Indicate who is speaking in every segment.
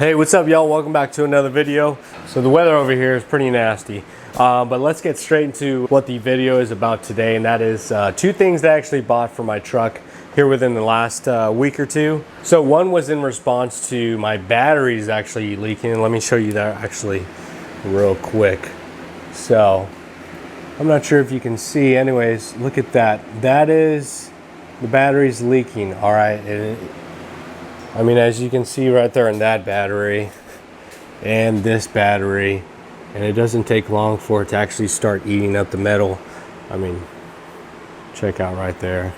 Speaker 1: Hey, what's up y'all? Welcome back to another video. So the weather over here is pretty nasty, but let's get straight into what the video is about today, and that is two things that I actually bought for my truck here within the last week or two. So one was in response to my batteries actually leaking. Let me show you that actually real quick. So I'm not sure if you can see. Anyways, look at that. That is the batteries leaking. All right. I mean, as you can see right there in that battery and this battery, and it doesn't take long for it to actually start eating up the metal. I mean, check out right there.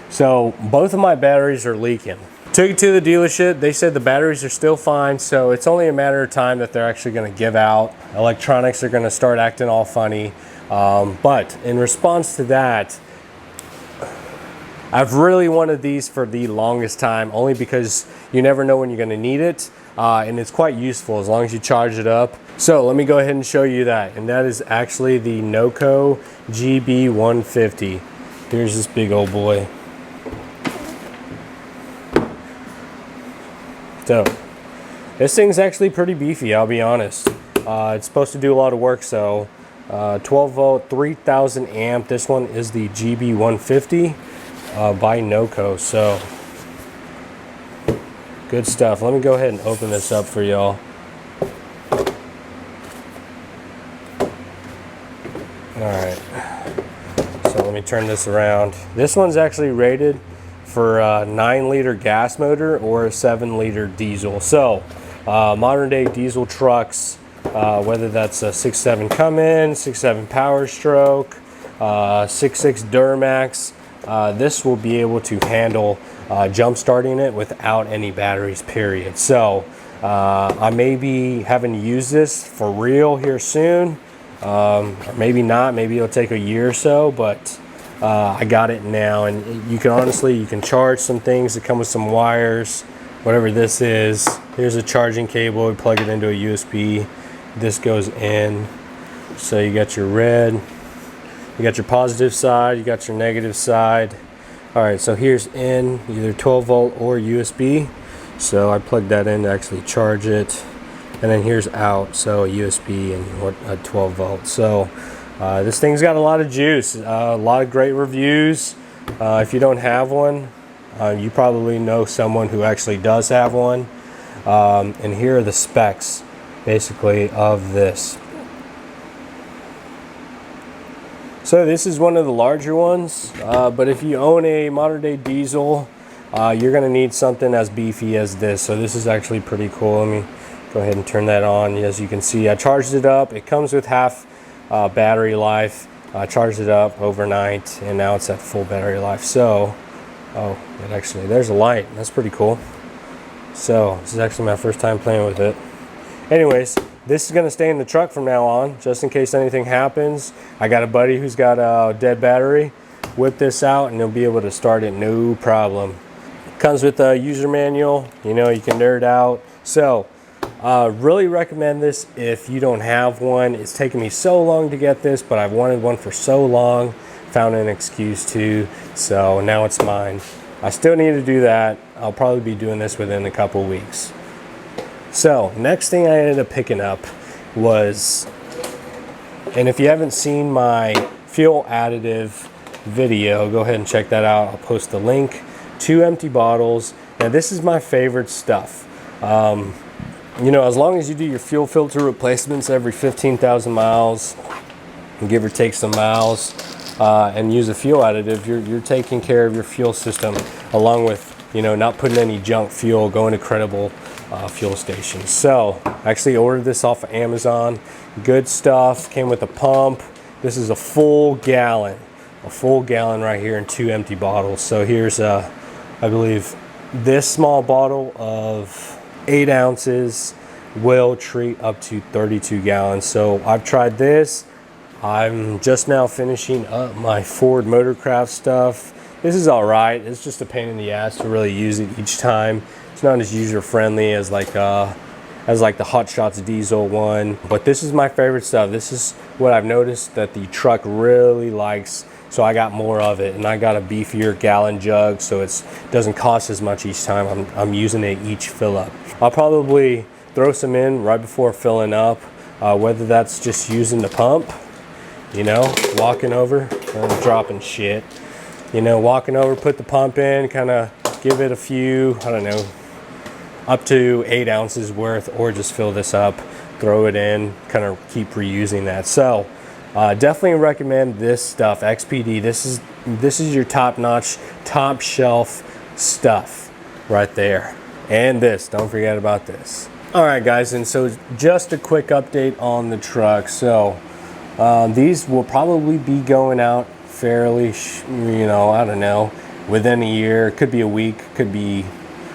Speaker 1: So both of my batteries are leaking. Took it to the dealership. They said the batteries are still fine, so it's only a matter of time that they're actually going to give out. Electronics are going to start acting all funny. But in response to that, I've really wanted these for the longest time, only because you never know when you're going to need it, and it's quite useful as long as you charge it up. So let me go ahead and show you that, and that is actually the Noco GB150. Here's this big old boy. So this thing's actually pretty beefy, I'll be honest. It's supposed to do a lot of work. So 12 volt, 3000 amp. This one is the GB150. By Noco, so good stuff. Let me go ahead and open this up for y'all. Alright, so let me turn this around. This one's actually rated for a 9-liter gas motor or a 7-liter diesel. So modern day diesel trucks, whether that's a 6.7 Cummins, 6.7 Power Stroke, 6.6 Duramax, this will be able to handle jump starting it without any batteries, period. So I may be having to use this for real here soon, or maybe not. Maybe it'll take a year or so, but I got it now, and you can charge some things that come with some wires, whatever this is. Here's a charging cable. We plug it into a USB. This goes in. So you got your red. You got your positive side, you got your negative side. All right, so here's in, either 12 volt or USB. So I plugged that in to actually charge it. And then here's out, so a USB and a 12 volt. So this thing's got a lot of juice, a lot of great reviews. If you don't have one, you probably know someone who actually does have one. And here are the specs, basically, of this. So this is one of the larger ones, but if you own a modern day diesel, you're going to need something as beefy as this. So this is actually pretty cool. Let me go ahead and turn that on. As you can see, I charged it up. It comes with half battery life. I charged it up overnight, and now it's at full battery life. So, oh, it actually, there's a light. That's pretty cool. So this is actually my first time playing with it. Anyways, this is going to stay in the truck from now on, just in case anything happens. I got a buddy who's got a dead battery. Whip this out and he'll be able to start it no problem. Comes with a user manual. You know, you can nerd out. So, really recommend this if you don't have one. It's taken me so long to get this, but I've wanted one for so long. Found an excuse to, so now it's mine. I still need to do that. I'll probably be doing this within a couple weeks. So next thing I ended up picking up was, and if you haven't seen my fuel additive video, go ahead and check that out. I'll post the link. 2 empty bottles. Now this is my favorite stuff. You know, as long as you do your fuel filter replacements every 15,000 miles, give or take some miles, and use a fuel additive, you're taking care of your fuel system, along with, you know, not putting any junk fuel, going to credible fuel stations. So I actually ordered this off of Amazon. Good stuff. Came with a pump. This is a full gallon right here in 2 empty bottles. So here's I believe this small bottle of 8 ounces will treat up to 32 gallons. So I've tried this. I'm just now finishing up my Ford Motorcraft stuff. This is all right. It's just a pain in the ass to really use it each time. It's not as user friendly as like the Hot Shots diesel one, but this is my favorite stuff. This is what I've noticed that the truck really likes so I got more of it, and I got a beefier gallon jug, so it doesn't cost as much each time I'm using it each fill up. I'll probably throw some in right before filling up, whether that's just using the pump, you know, walking over, I'm dropping shit, you know, walking over, put the pump in, kind of give it a few, I don't know, up to 8 ounces worth, or just fill this up, throw it in, kind of keep reusing that. So definitely recommend this stuff, XPD. This is your top-notch, top shelf stuff right there. And this, don't forget about this. All right guys, and so just a quick update on the truck. So these will probably be going out fairly, you know, I don't know, within a year. Could be a week, could be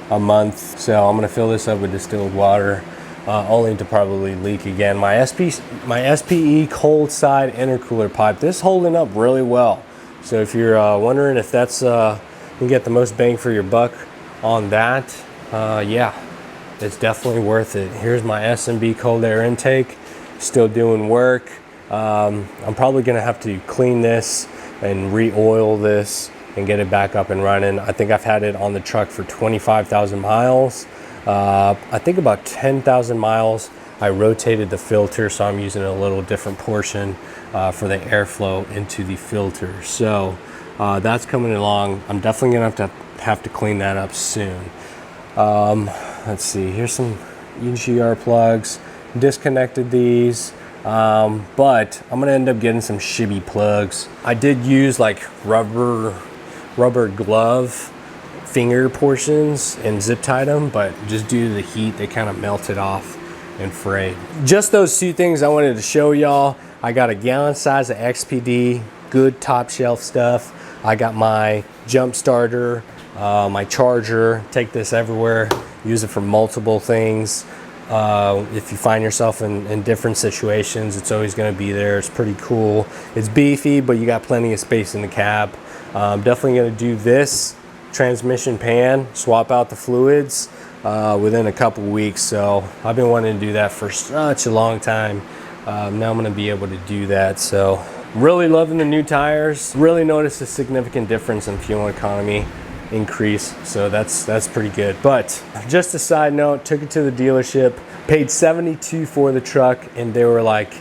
Speaker 1: a month. So I'm gonna fill this up with distilled water, only to probably leak again. My SPE cold side intercooler pipe, this holding up really well. So if you're wondering if that's you get the most bang for your buck on that, yeah, it's definitely worth it. Here's my S&B cold air intake, still doing work. I'm probably gonna have to clean this and re-oil this and get it back up and running. I think I've had it on the truck for 25,000 miles. I think about 10,000 miles. I rotated the filter, so I'm using a little different portion for the airflow into the filter. So that's coming along. I'm definitely gonna have to clean that up soon. Let's see, here's some EGR plugs. Disconnected these. But I'm gonna end up getting some shibby plugs. I did use like rubber glove finger portions and zip tied them, but just due to the heat, they kind of melted off and frayed. Just those two things I wanted to show y'all. I got a gallon size of XPD, good top shelf stuff. I got my jump starter, my charger, take this everywhere, use it for multiple things. If you find yourself in different situations, it's always going to be there. It's pretty cool. It's beefy, but you got plenty of space in the cab. I'm definitely going to do this transmission pan, swap out the fluids within a couple weeks. So I've been wanting to do that for such a long time. Now I'm going to be able to do that. So really loving the new tires. Really noticed a significant difference in fuel economy increase, so that's pretty good. But just a side note, took it to the dealership, paid $72 for the truck, and they were like,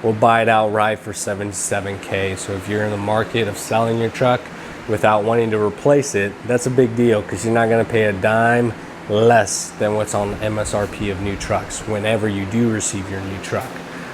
Speaker 1: we'll buy it outright for $77K. So if you're in the market of selling your truck without wanting to replace it, that's a big deal, because you're not going to pay a dime less than what's on the MSRP of new trucks whenever you do receive your new truck.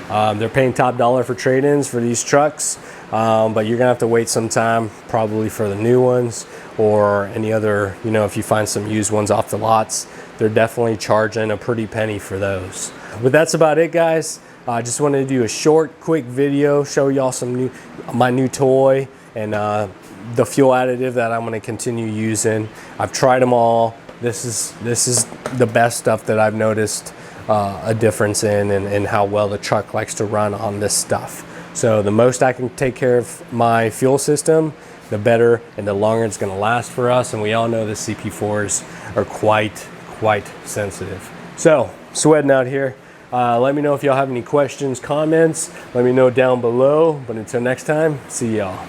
Speaker 1: They're paying top dollar for trade-ins for these trucks, but you're gonna have to wait some time probably for the new ones, or any other, you know, if you find some used ones off the lots, they're definitely charging a pretty penny for those. But that's about it, guys. I just wanted to do a short, quick video, show y'all some my new toy and the fuel additive that I'm gonna continue using. I've tried them all. This is the best stuff that I've noticed a difference in, and how well the truck likes to run on this stuff. So the most I can take care of my fuel system, the better and the longer it's going to last for us. And we all know the CP4s are quite sensitive. So sweating out here. Let me know if y'all have any questions, comments. Let me know down below. But until next time, see y'all.